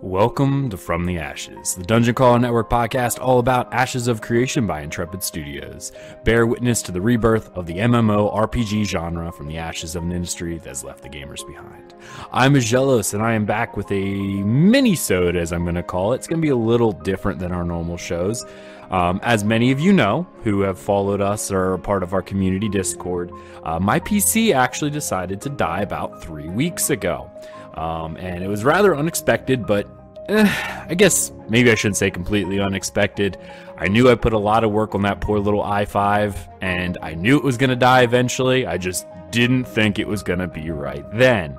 Welcome to From the Ashes, the Dungeon Crawler Network podcast all about Ashes of Creation by Intrepid Studios. Bear witness to the rebirth of the MMORPG genre from the ashes of an industry that has left the gamers behind. I'm Aggelos, and I am back with a mini-sode, as I'm going to call it. It's going to be a little different than our normal shows. As many of you know, who have followed us or are part of our community Discord, my PC actually decided to die about 3 weeks ago. And it was rather unexpected, but I guess maybe I shouldn't say completely unexpected. I knew I put a lot of work on that poor little i5, and I knew it was going to die eventually. I just didn't think it was going to be right then.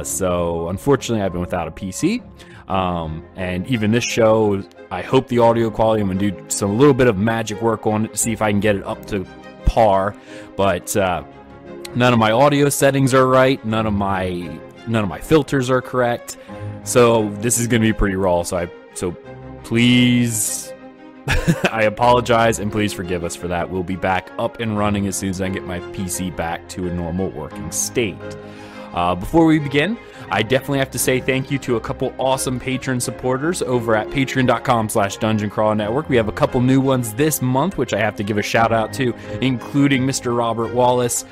So unfortunately, I've been without a PC. And even this show, I hope the audio quality, I'm going to do a little bit of magic work on it to see if I can get it up to par. But none of my audio settings are right. None of my filters are correct, so this is going to be pretty raw. So please, I apologize, and please forgive us for that. We'll be back up and running as soon as I get my PC back to a normal working state. Before we begin, I definitely have to say thank you to a couple awesome patron supporters over at patreon.com/dungeoncrawlernetwork. We have a couple new ones this month, which I have to give a shout out to, including Mr. Robert Wallace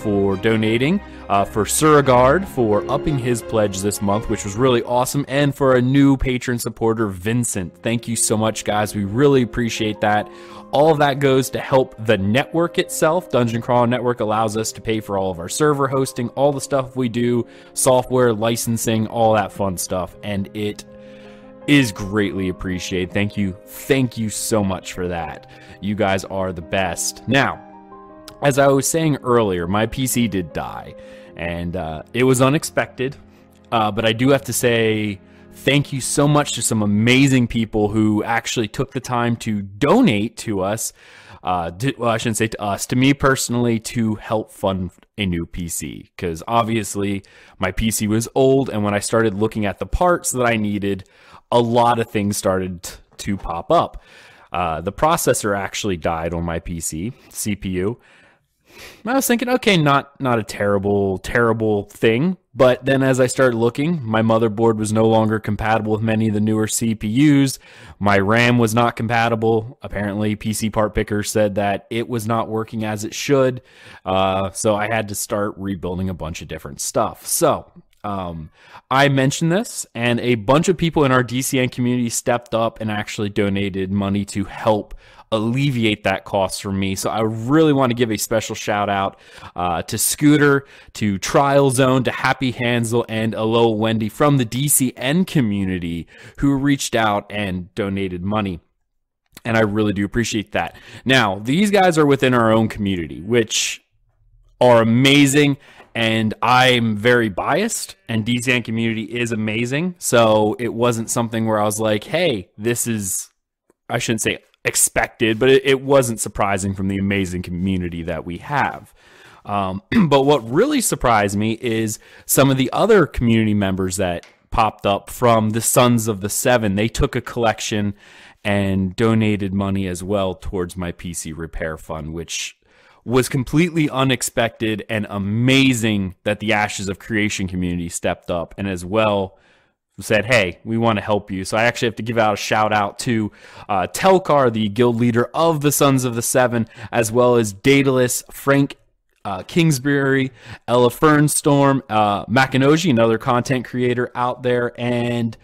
for donating, for Surigard for upping his pledge this month, which was really awesome, and for a new patron supporter, Vincent. Thank you so much, guys. We really appreciate that. All of that goes to help the network itself. Dungeon Crawler Network allows us to pay for all of our server hosting, all the stuff we do, software, licensing, all that fun stuff, and it is greatly appreciated. Thank you so much for that. You guys are the best. Now, as I was saying earlier, my PC did die, and it was unexpected, but I do have to say thank you so much to some amazing people who actually took the time to donate to us. Well, I shouldn't say to us, to me personally, to help fund a new PC. Because obviously my PC was old, and when I started looking at the parts that I needed, a lot of things started to pop up. The processor actually died on my PC, CPU. I was thinking, okay, not a terrible thing. But then as I started looking, my motherboard was no longer compatible with many of the newer CPUs. My RAM was not compatible. Apparently, PC Part Picker said that it was not working as it should. So I had to start rebuilding a bunch of different stuff. So I mentioned this, and a bunch of people in our DCN community stepped up and actually donated money to help alleviate that cost for me. So I really want to give a special shout out to Scooter, to Trial Zone, to Happy Hansel, and Aloha Wendy from the DCN community who reached out and donated money. And I really do appreciate that. Now, these guys are within our own community, which are amazing. And I'm very biased, and DCN community is amazing. So it wasn't something where I was like, hey, this is, I shouldn't say expected, but it wasn't surprising from the amazing community that we have. But what really surprised me is some of the other community members that popped up from the Sons of the Seven. They took a collection and donated money as well towards my PC repair fund, which was completely unexpected and amazing that the Ashes of Creation community stepped up and as well said, hey, we want to help you. So I actually have to give out a shout out to Telkar, the guild leader of the Sons of the Seven, as well as Daedalus, Frank Kingsbury, Ella Fernstorm, Makinoji, another content creator out there, and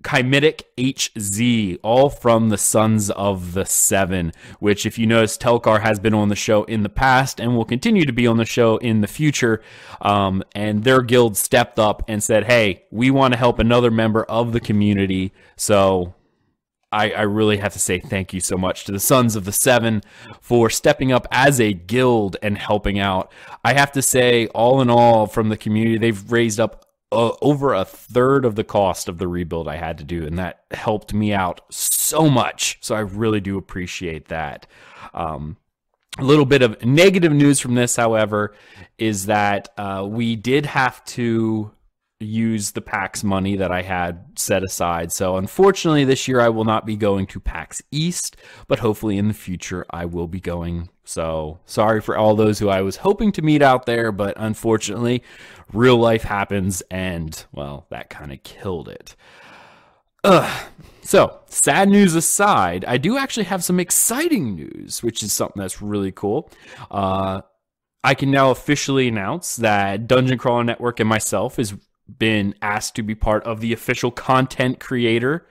Chymitic HZ, all from the Sons of the Seven, which, if you notice, Telkar has been on the show in the past and will continue to be on the show in the future. And their guild stepped up and said, hey, we want to help another member of the community. So I really have to say thank you so much to the Sons of the Seven for stepping up as a guild and helping out. I have to say, all in all, from the community, they've raised up over a third of the cost of the rebuild I had to do, and that helped me out so much. So I really do appreciate that. A little bit of negative news from this, however, is that we did have to use the PAX money that I had set aside. So unfortunately this year I will not be going to PAX East, but hopefully in the future I will be going. So sorry for all those who I was hoping to meet out there, but unfortunately real life happens, and well, that kind of killed it. So, sad news aside, I do actually have some exciting news, which is something that's really cool. I can now officially announce that Dungeon Crawler Network and myself has been asked to be part of the official content creator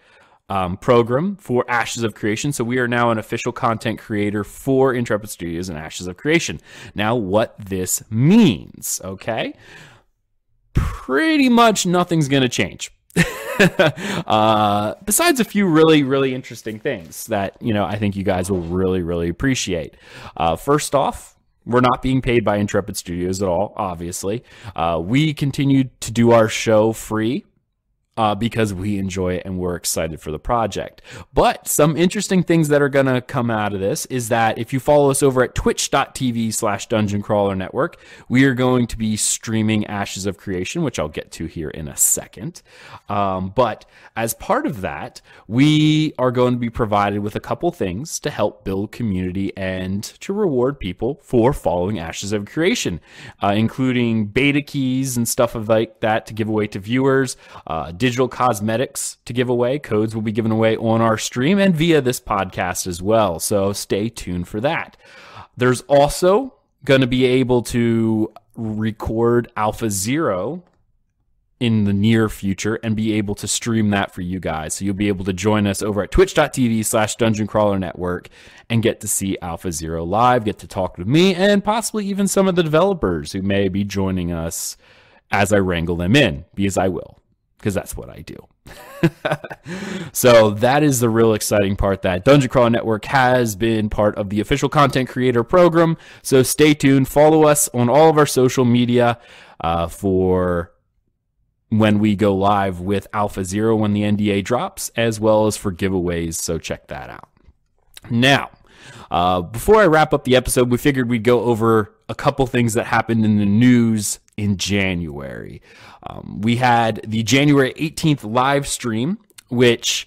program for Ashes of Creation. So we are now an official content creator for Intrepid Studios and Ashes of Creation. Now, what this means, okay? Pretty much nothing's going to change. Besides a few really interesting things that, I think you guys will really appreciate. First off, we're not being paid by Intrepid Studios at all, obviously. We continue to do our show free because we enjoy it and we're excited for the project. But some interesting things that are going to come out of this is that if you follow us over at twitch.tv/Dungeon Crawler Network, we are going to be streaming Ashes of Creation, which I'll get to here in a second. But as part of that, we are going to be provided with a couple things to help build community and to reward people for following Ashes of Creation, including beta keys and stuff like that to give away to viewers, digital cosmetics to give away. Codes will be given away on our stream and via this podcast as well. So stay tuned for that. There's also going to be able to record Alpha Zero in the near future and be able to stream that for you guys. So you'll be able to join us over at twitch.tv/Dungeon Crawler Network and get to see Alpha Zero live, get to talk with me and possibly even some of the developers who may be joining us as I wrangle them in, because I will. Because that's what I do. So that is the real exciting part, that Dungeon Crawler Network has been part of the official content creator program. So stay tuned. Follow us on all of our social media for when we go live with Alpha Zero when the NDA drops, as well as for giveaways. So check that out. Now, before I wrap up the episode, we figured we'd go over a couple things that happened in the news in January. We had the January 18th live stream, which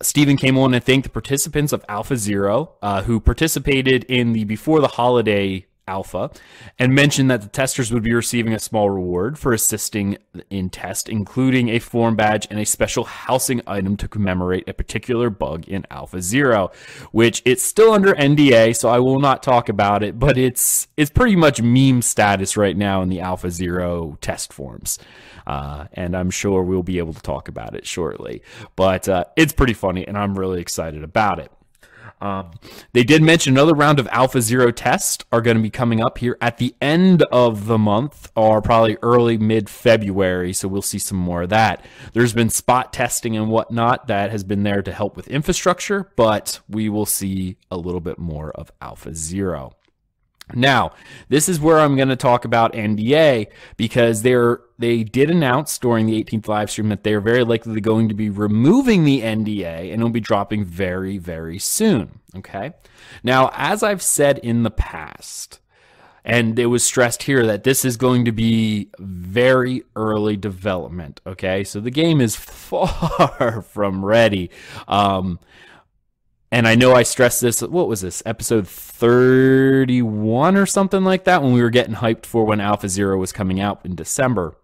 Stephen came on and thanked the participants of Alpha Zero who participated in the before the holiday alpha, and mentioned that the testers would be receiving a small reward for assisting in test, including a form badge and a special housing item to commemorate a particular bug in Alpha Zero, which it's still under NDA, so I will not talk about it, but it's pretty much meme status right now in the Alpha Zero test forums. And I'm sure we'll be able to talk about it shortly, but it's pretty funny and I'm really excited about it. They did mention another round of Alpha Zero tests are going to be coming up here at the end of the month, or probably early mid-February, so we'll see some more of that. There's been spot testing and whatnot that has been there to help with infrastructure, but we will see a little bit more of Alpha Zero. Now, this is where I'm going to talk about NDA, because they did announce during the 18th live stream that they are very likely going to be removing the NDA, and it'll be dropping very, very soon. Okay. Now, as I've said in the past, and it was stressed here that this is going to be very early development. Okay. So the game is far from ready. And I know I stressed this, what was this, episode 31 or something like that, when we were getting hyped for when Alpha Zero was coming out in December,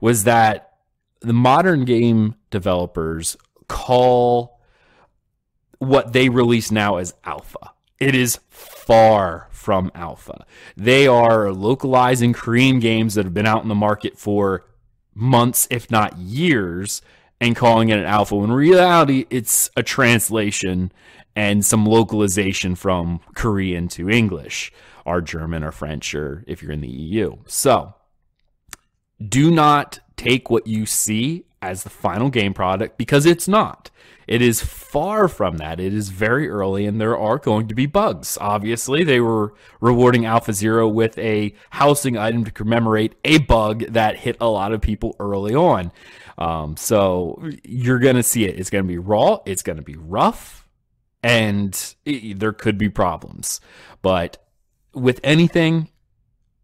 was that the modern game developers call what they release now as alpha. It is far from alpha. They are localizing Korean games that have been out in the market for months, if not years, and calling it an alpha, when in reality it's a translation and some localization from Korean to English, or German or French, or if you're in the EU. So do not take what you see as the final game product, because it's not. It is far from that. It is very early, and there are going to be bugs. Obviously, they were rewarding Alpha Zero with a housing item to commemorate a bug that hit a lot of people early on. So you're going to see it. It's going to be raw. It's going to be rough. And there could be problems. But with anything,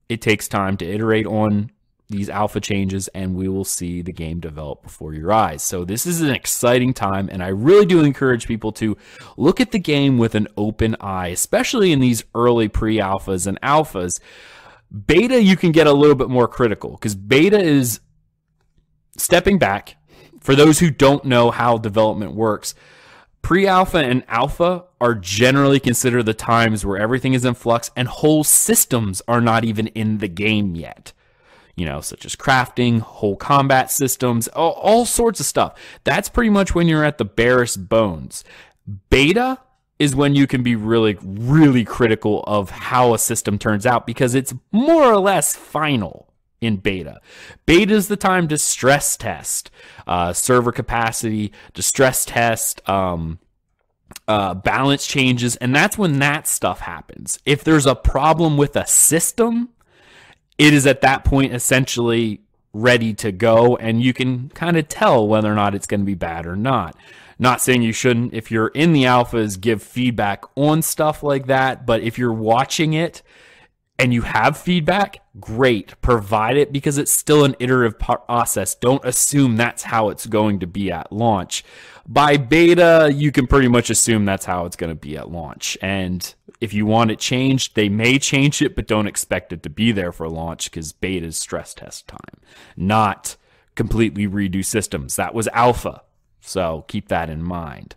it takes time to iterate on these alpha changes, and we will see the game develop before your eyes. So this is an exciting time, and I really do encourage people to look at the game with an open eye, especially in these early pre-alphas and alphas. Beta, you can get a little bit more critical, because beta is stepping back. For those who don't know how development works, pre-alpha and alpha are generally considered the times where everything is in flux and whole systems are not even in the game yet. Such as crafting, whole combat systems, all sorts of stuff. That's pretty much when you're at the barest bones. Beta is when you can be really, really critical of how a system turns out, because it's more or less final in beta. Beta is the time to stress test server capacity, to stress test balance changes, and that's when that stuff happens. If there's a problem with a system, it is at that point essentially ready to go, and you can kind of tell whether or not it's going to be bad or not. Not saying you shouldn't, if you're in the alphas, give feedback on stuff like that, but if you're watching it and you have feedback, great, provide it, because it's still an iterative process. Don't assume that's how it's going to be at launch. By beta, you can pretty much assume that's how it's going to be at launch. And if you want it changed, they may change it, but don't expect it to be there for launch, because beta is stress test time, not completely redo systems. That was alpha, so keep that in mind.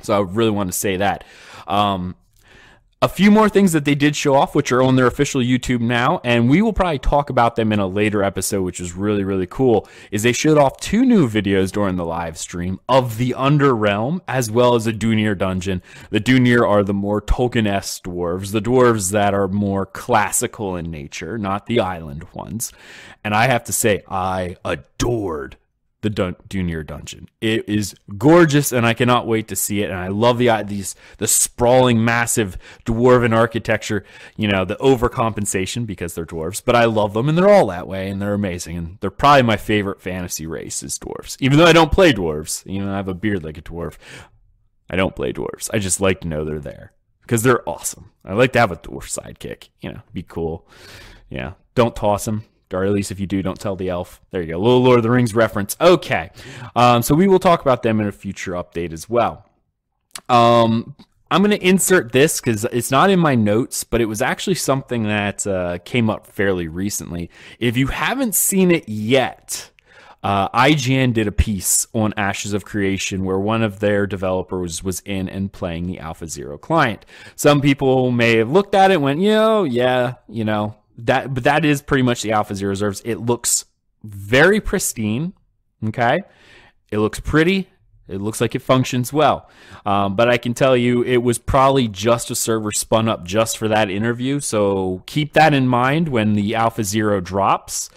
So I really want to say that. A few more things that they did show off, which are on their official YouTube now, and we will probably talk about them in a later episode, which is really, really cool, is they showed off 2 new videos during the live stream of the Underrealm, as well as a Dunir dungeon. The Dunir are the more Tolkien-esque dwarves, the dwarves that are more classical in nature, not the island ones. And I have to say, I adored the Dunir dungeon. It is gorgeous, and I cannot wait to see it. And I love the sprawling, massive dwarven architecture. The overcompensation because they're dwarves, but I love them, and they're all that way, and they're amazing. And they're probably my favorite fantasy race is dwarves. Even though I don't play dwarves, I have a beard like a dwarf. I don't play dwarves. I just like to know they're there because they're awesome. I like to have a dwarf sidekick. Be cool. Yeah, don't toss them. Or at least if you do, don't tell the elf. There you go. A little Lord of the Rings reference. Okay. So we will talk about them in a future update as well. I'm going to insert this because it's not in my notes, but it was actually something that came up fairly recently. If you haven't seen it yet, IGN did a piece on Ashes of Creation where one of their developers was in and playing the Alpha Zero client. Some people may have looked at it and went, but that is pretty much the Alpha Zero reserves. It looks very pristine, okay? It looks pretty. It looks like it functions well. But I can tell you it was probably just a server spun up just for that interview, so keep that in mind when the Alpha Zero drops.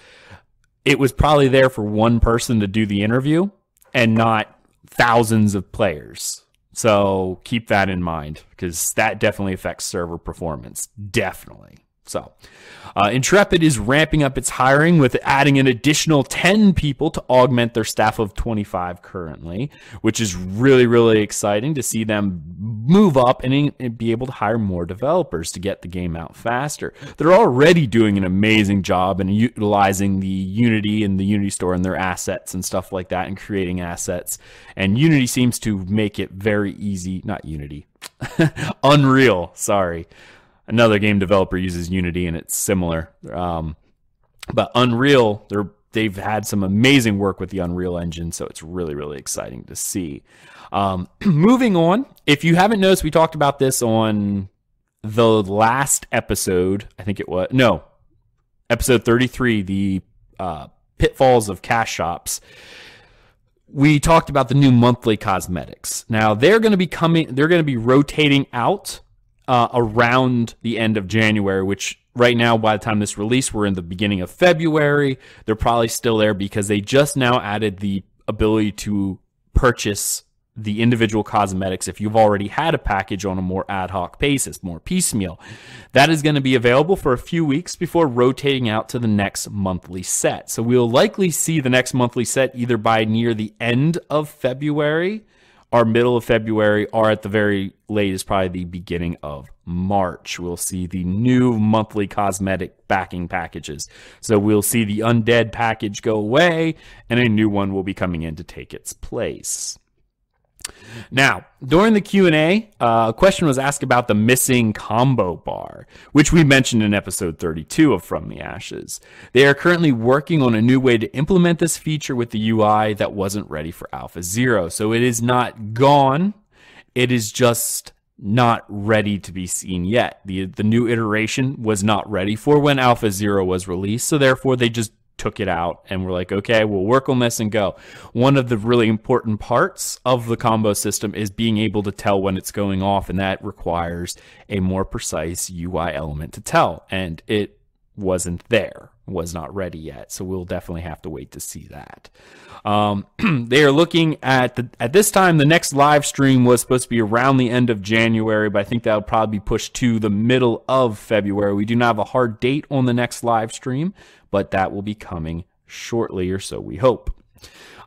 It was probably there for one person to do the interview and not thousands of players. So keep that in mind, because that definitely affects server performance. Definitely. So, Intrepid is ramping up its hiring with adding an additional 10 people to augment their staff of 25 currently, which is really, really exciting to see them move up and be able to hire more developers to get the game out faster. They're already doing an amazing job in utilizing the Unity and the Unity store and their assets and stuff like that, and creating assets. And Unity seems to make it very easy. Not Unity. Unreal, sorry. Another game developer uses Unity, and it's similar. But Unreal, they've had some amazing work with the Unreal Engine, so it's really, really exciting to see. Moving on, if you haven't noticed, we talked about this on the last episode. I think it was, no, episode 33, the pitfalls of cash shops. We talked about the new monthly cosmetics. Now, they're going to be rotating out around the end of January, which right now, by the time this release, we're in the beginning of February. They're probably still there because they just now added the ability to purchase the individual cosmetics if you've already had a package on a more ad hoc basis, more piecemeal. That is going to be available for a few weeks before rotating out to the next monthly set. So we'll likely see the next monthly set either by near the end of February or middle of February, or at the very latest, probably the beginning of March, we'll see the new monthly cosmetic backing packages. So we'll see the undead package go away, and a new one will be coming in to take its place. Now, during the Q&A, a question was asked about the missing combo bar, which we mentioned in episode 32 of From the Ashes. They are currently working on a new way to implement this feature with the UI that wasn't ready for Alpha 0. So it is not gone, it is just not ready to be seen yet. The new iteration was not ready for when Alpha 0 was released, so therefore they just took it out and we're like, okay, we'll work on this and go. One of the really important parts of the combo system is being able to tell when it's going off, and that requires a more precise UI element to tell, and it wasn't there, was not ready yet, so we'll definitely have to wait to see that. They are looking at this time, the next live stream was supposed to be around the end of January, but I think that'll probably be pushed to the middle of February. We do not have a hard date on the next live stream, but that will be coming shortly, or so we hope.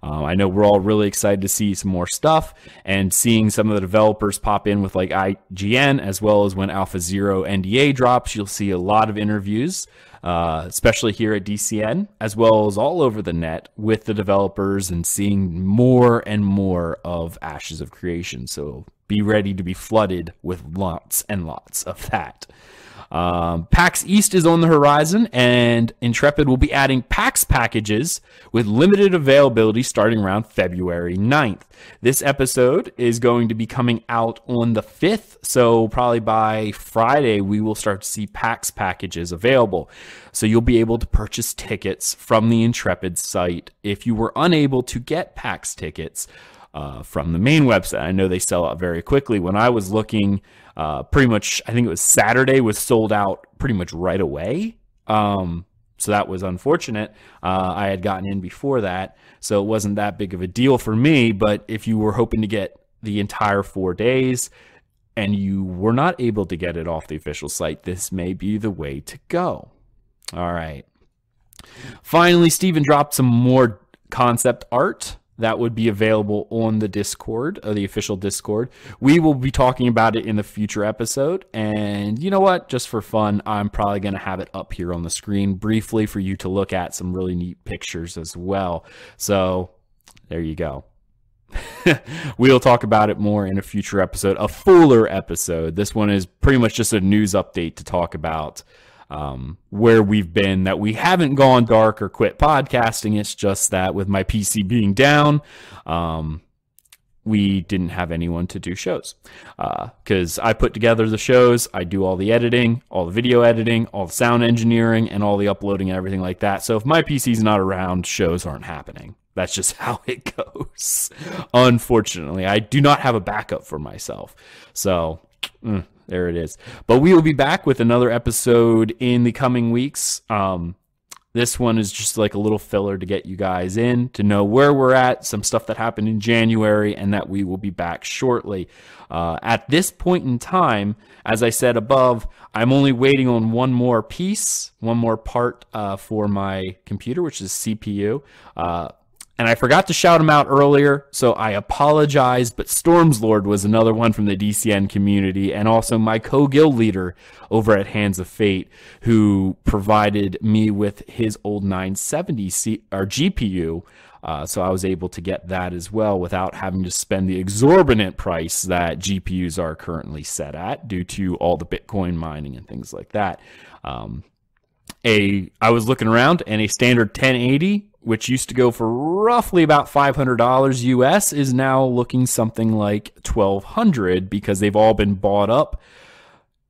I know we're all really excited to see some more stuff, and seeing some of the developers pop in with like IGN, as well as when Alpha 0 NDA drops, you'll see a lot of interviews, especially here at DCN, as well as all over the net with the developers, and seeing more and more of Ashes of Creation. So be ready to be flooded with lots and lots of that. PAX East is on the horizon, and Intrepid will be adding PAX packages with limited availability starting around February 9th. This episode is going to be coming out on the 5th, so probably by Friday we will start to see PAX packages available. So you'll be able to purchase tickets from the Intrepid site if you were unable to get PAX tickets from the main website. I know they sell out very quickly. When I was looking, pretty much, I think it was Saturday, was sold out pretty much right away. So that was unfortunate. I had gotten in before that, so it wasn't that big of a deal for me. But if you were hoping to get the entire 4 days and you were not able to get it off the official site, this may be the way to go. All right. Finally, Steven dropped some more concept art that would be available on the Discord, the official Discord. We will be talking about it in the future episode. And you know what? Just for fun, I'm probably going to have it up here on the screen briefly for you to look at some really neat pictures as well. So there you go. We'll talk about it more in a future episode, a fuller episode. This one is pretty much just a news update to talk about where we've been, that we haven't gone dark or quit podcasting. It's just that with my PC being down, we didn't have anyone to do shows, because I put together the shows, I do all the editing, all the video editing, all the sound engineering, and all the uploading and everything like that. So if my PC's not around, shows aren't happening. That's just how it goes. Unfortunately, I do not have a backup for myself. So there it is. But we will be back with another episode in the coming weeks. This one is just like a little filler to get you guys in, to know where we're at, some stuff that happened in January, and that we will be back shortly. At this point in time, as I said above, I'm only waiting on one more piece, one more part for my computer, which is CPU. And I forgot to shout him out earlier, so I apologize, but Stormslord was another one from the DCN community, and also my co-guild leader over at Hands of Fate, who provided me with his old 970 GPU, so I was able to get that as well without having to spend the exorbitant price that GPUs are currently set at due to all the Bitcoin mining and things like that. I was looking around, and a standard 1080, which used to go for roughly about $500 US, is now looking something like $1,200, because they've all been bought up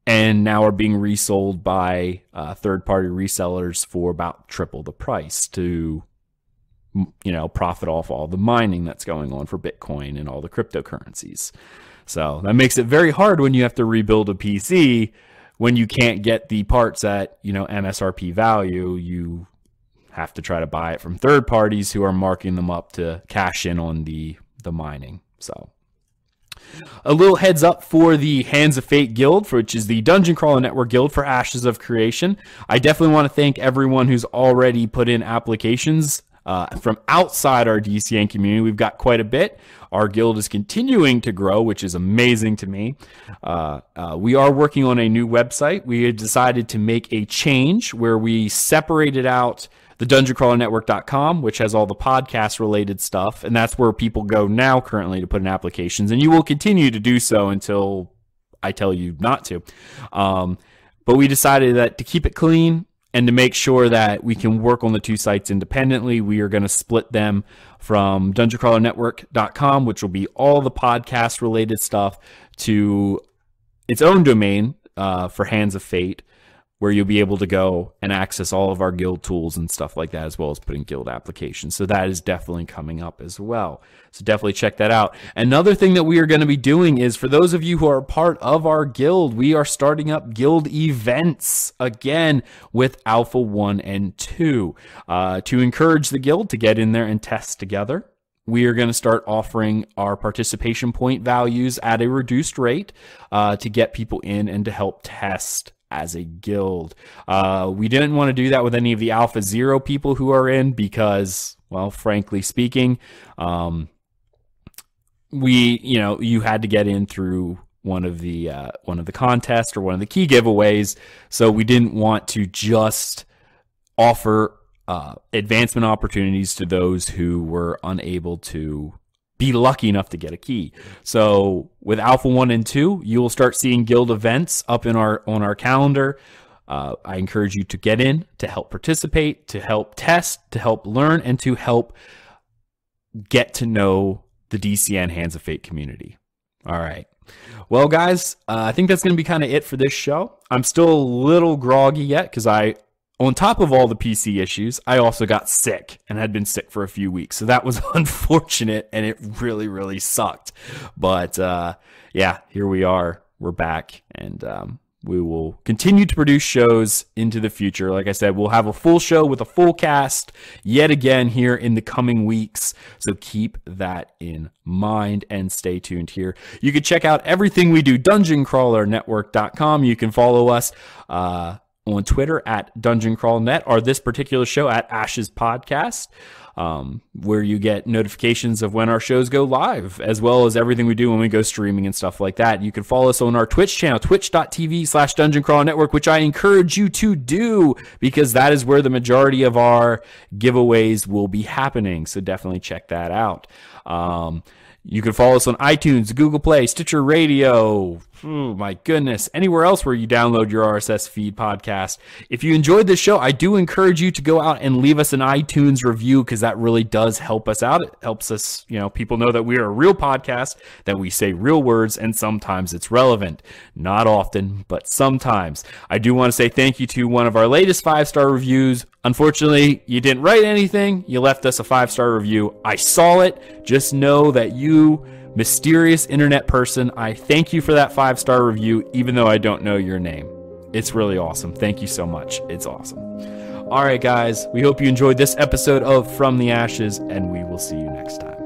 and now are being resold by third-party resellers for about triple the price to, you know, profit off all the mining that's going on for Bitcoin and all the cryptocurrencies. So that makes it very hard when you have to rebuild a PC when you can't get the parts at, you know, MSRP value. You have to try to buy it from third parties who are marking them up to cash in on the mining. So a little heads up for the Hands of Fate Guild, which is the Dungeon Crawler Network Guild for Ashes of Creation. I definitely want to thank everyone who's already put in applications from outside our DCN community. We've got quite a bit. Our guild is continuing to grow, which is amazing to me. We are working on a new website. We had decided to make a change where we separated out the dungeoncrawlernetwork.com, which has all the podcast related stuff. And that's where people go now currently to put in applications. And you will continue to do so until I tell you not to. But we decided that to keep it clean and to make sure that we can work on the two sites independently, we are going to split them from dungeoncrawlernetwork.com, which will be all the podcast related stuff, to its own domain for Hands of Fate, where you'll be able to go and access all of our guild tools and stuff like that, as well as putting guild applications. So that is definitely coming up as well. So definitely check that out. Another thing that we are going to be doing is, for those of you who are part of our guild, we are starting up guild events again with Alpha 1 and 2 to encourage the guild to get in there and test together. We are going to start offering our participation point values at a reduced rate to get people in and to help test as a guild. We didn't want to do that with any of the Alpha 0 people who are in because, well, frankly speaking, you had to get in through one of the contests or one of the key giveaways. So we didn't want to just offer advancement opportunities to those who were unable to be lucky enough to get a key. So with Alpha 1 and 2, you will start seeing guild events up on our calendar. I encourage you to get in, to help participate, to help test, to help learn, and to help get to know the DCN Hands of Fate community. All right. Well, guys, I think that's going to be kind of it for this show. I'm still a little groggy yet because on top of all the PC issues, I also got sick and had been sick for a few weeks. So that was unfortunate, and it really, really sucked. But yeah, here we are. We're back, and we will continue to produce shows into the future. Like I said, we'll have a full show with a full cast yet again here in the coming weeks. So keep that in mind and stay tuned here. You can check out everything we do, dungeoncrawlernetwork.com. You can follow us on Twitter at DungeonCrawlNet, or this particular show at Ashes Podcast, where you get notifications of when our shows go live, as well as everything we do when we go streaming and stuff like that. You can follow us on our Twitch channel, twitch.tv/DungeonCrawlNetwork, which I encourage you to do because that is where the majority of our giveaways will be happening. So definitely check that out. You can follow us on iTunes, Google Play, Stitcher Radio, oh my goodness, anywhere else where you download your RSS feed podcast. If you enjoyed this show, I do encourage you to go out and leave us an iTunes review because that really does help us out. It helps us, people know that we are a real podcast, that we say real words, and sometimes it's relevant. Not often, but sometimes. I do want to say thank you to one of our latest 5-star reviews. Unfortunately, you didn't write anything. You left us a 5-star review. I saw it. Just know that you, mysterious internet person, I thank you for that 5-star review, even though I don't know your name. It's really awesome. Thank you so much. It's awesome. All right, guys. We hope you enjoyed this episode of From the Ashes, and we will see you next time.